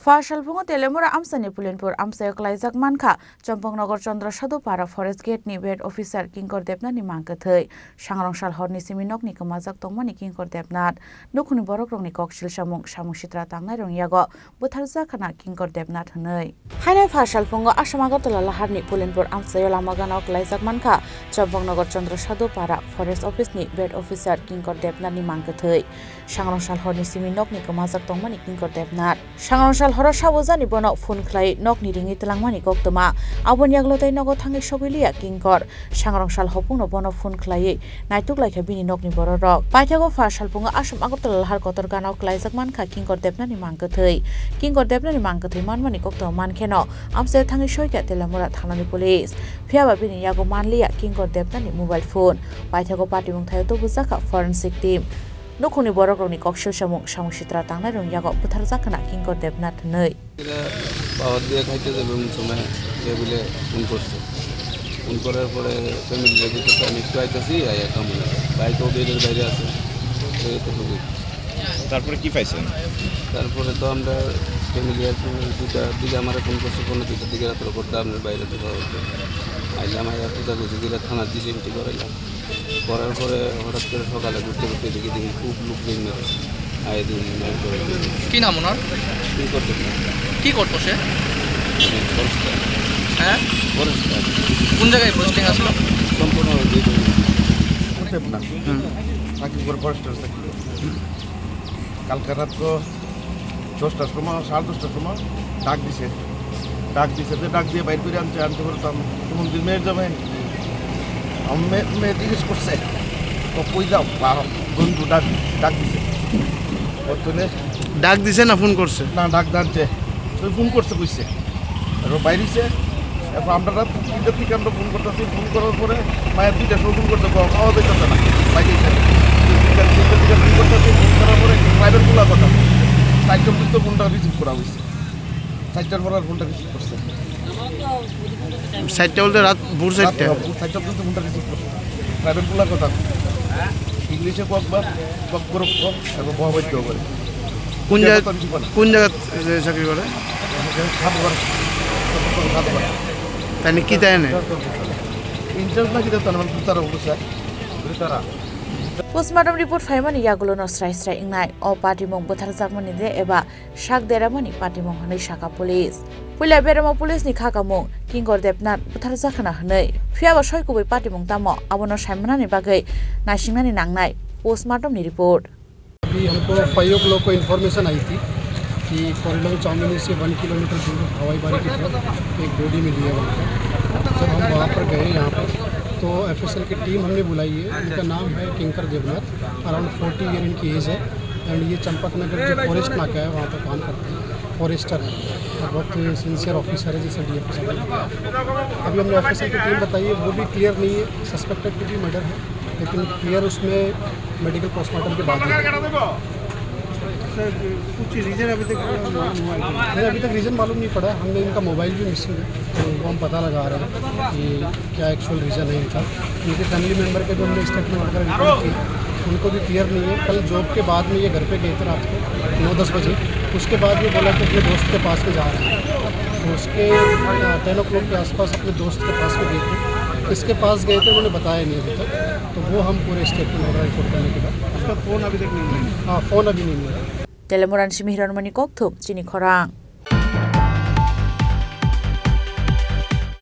Fasalpungo Telemura Amsani Pulinpur Amsa Klaizak Manka, Champongnagar Chandra Shadu Para Forest Gate ni Bed Officer King Kordepna ni Mankathai, Shangrong Shal Horni Siminok ni Kamazak Tomani King Kordepnat, Nukuni Borok ni Kokshil Shamung Shamushitra Tangai Rong Yago, Butarza Kana King Kordepnat Hanai. Hainai Fasalpungo Ashamagatala Harni Pulinpur Amsa Yolamagana Klaizak Manka, Champongnagar Chandra Shadu Para Forest Office ni Bed Officer King Kordepna ni Mankathai, Shangrong Shal Horni Siminok ni Kamazak Tomani King Kordepnat, Shangrong Shal Hora Sabozani Bono Phone Clay Nok Niringi Telangmani Koktoma Abon Yaglotai Nogo Tangi Shogilia Kingkor Shangrong Shal Hopuno Bono Phone Clay Naituk like a bini Nokni Borok Paitago Fashalpunga Asham Agotal Harkotor Gano Klaizak Manka Kingkor Depna ni Mankathai Kingkor Depna ni Mankathai Manmani Kokto Mankeno Amse Tangi Shoika Telamura Thanani Police Piaba bini Yago Manlia Kingkor Depna ni mobile phone Paitago Party Mungthayo Buzaka Forensic Team Nukuni Borok ni Kokshil Shamung Shamushitra Tangai Rong Yago Butarza King Kordepnat Nei. পাওয়ার দিয়ে খাইতে যাবে সময় টেবিলে phone করছে phone করার পরে family register আমি একটু আইতেছি বাইকও বেডের বাইরে আছে তারপরে কি পাইছেন তারপরে তো আমরা ফ্যামিলি দুটার দিকে আমার ফোন করছে কোনো দুটার দিকে রাত্রে করতে আপনার বাইরে দেখা হচ্ছে আইলে আমার পূজা করছি দিলে থানার ডিসিএমটি করাইলাম করার পরে হঠাৎ করে সকালে ঘুরতে ঘুরতে দেখি খুব লোক জন্য কি নাম ওনার কি করতো সে হ্যাঁ কোন জায়গায় পোস্টিং আসলো সম্পূর্ণ কালকে রাত 10টার সময় 10:30টার সময় ডাক দিছে ডাক দিয়ে বাইর করে আনতে পারতাম তেমন দিন মেয়ের যাবেন আমি মেয়ে জিজ্ঞেস করছে তো কই যাও বন্ধু ডাক দিছে ডাক দিছে না ফোন করছে না ডাক দাঁড়ছে তুই ফোন করছে কইছে আর বাইরেছে এখন আমরা রাত 3টার দিকে আমরা ফোন করতেছি ফোন করার পরে মায়ের 2টার সময় ফোন করতে খাওয়া দিতেছে না বাইরে ফোন করতেছি ফোন করার পরে প্রাইভেট গুলা কথা 4টা পর্যন্ত ফোনটা রিসিভ করা হয়েছে 4টার পর আর ফোনটা রিসিভ করছে 4টা বলতে রাত ভোর 4টা পর্যন্ত ফোনটা রিসিভ করছে প্রাইভেট গুলা কথা ইংলিশে কয়েকবার গ্রুপ এবং মহাবাদ্য করে কোন জায়গা চাকরি করে তাই কি তাই না ইন্টারেস্ট না কিনা তারা অবস্থা তারা Postmortem report Faimani Yagulo no Strai Ingnai or Party Mong Butarjakmani de Eba Shak Deramani Party Mong Hanai Shaka Police. Pula Berama Police ni Kakamong, King or Depnat, Butarjakana Hanai. Fiaba Shoiku Party Mong Tamo, Abono Shamanani Bagay, Nashimani Nangnai. Postmortem report. अभी हमको 5 o'clock को information आई थी कि कोरिलोंग चांदनी से 1 kilometre दूर हवाई बारी की तरफ एक बॉडी मिली है वहाँ पर जब हम वहाँ पर गए यहाँ पर तो एफएसएल की टीम हमने बुलाई है इनका नाम है किंकर देवनाथ अराउंड 40 ईयर इनकी एज है एंड ये चंपक नगर जो फॉरेस्ट नाका है वहाँ पर काम करते हैं फॉरेस्टर है और बहुत सिंसियर ऑफिसर है जैसे DFSL अभी हमने एफएसएल की टीम बताई है वो भी क्लियर नहीं है सस्पेक्टेड टू बी मर्डर है लेकिन क्लियर उसमें मेडिकल पोस्टमार्टम के बाद कुछ रीज़न अभी तक रीज़न मालूम नहीं पड़ा हमने इनका मोबाइल भी मिसिंग है तो वो हम पता लगा रहे हैं कि क्या एक्चुअल रीज़न है इनका इनके फैमिली मेम्बर के जो हमने स्टेटमेंट वगैरह रिकॉर्ड किए उनको भी क्लियर नहीं है कल जॉब के बाद में ये घर पे गए थे रात को 9-10 बजे उसके बाद ये बोला कि अपने दोस्त के पास में जा रहे हैं तो उसके 10 o'clock के आसपास अपने दोस्त के पास में गए थे किसके पास गए थे उन्होंने बताया नहीं अभी तक तो वो हम पूरे स्टेटमेंट वगैरह रिकॉर्ड करने के बाद उसका फ़ोन अभी तक नहीं मिला हाँ फ़ोन अभी नहीं मिला Telemuran Shimihran Manikok Chini Korang.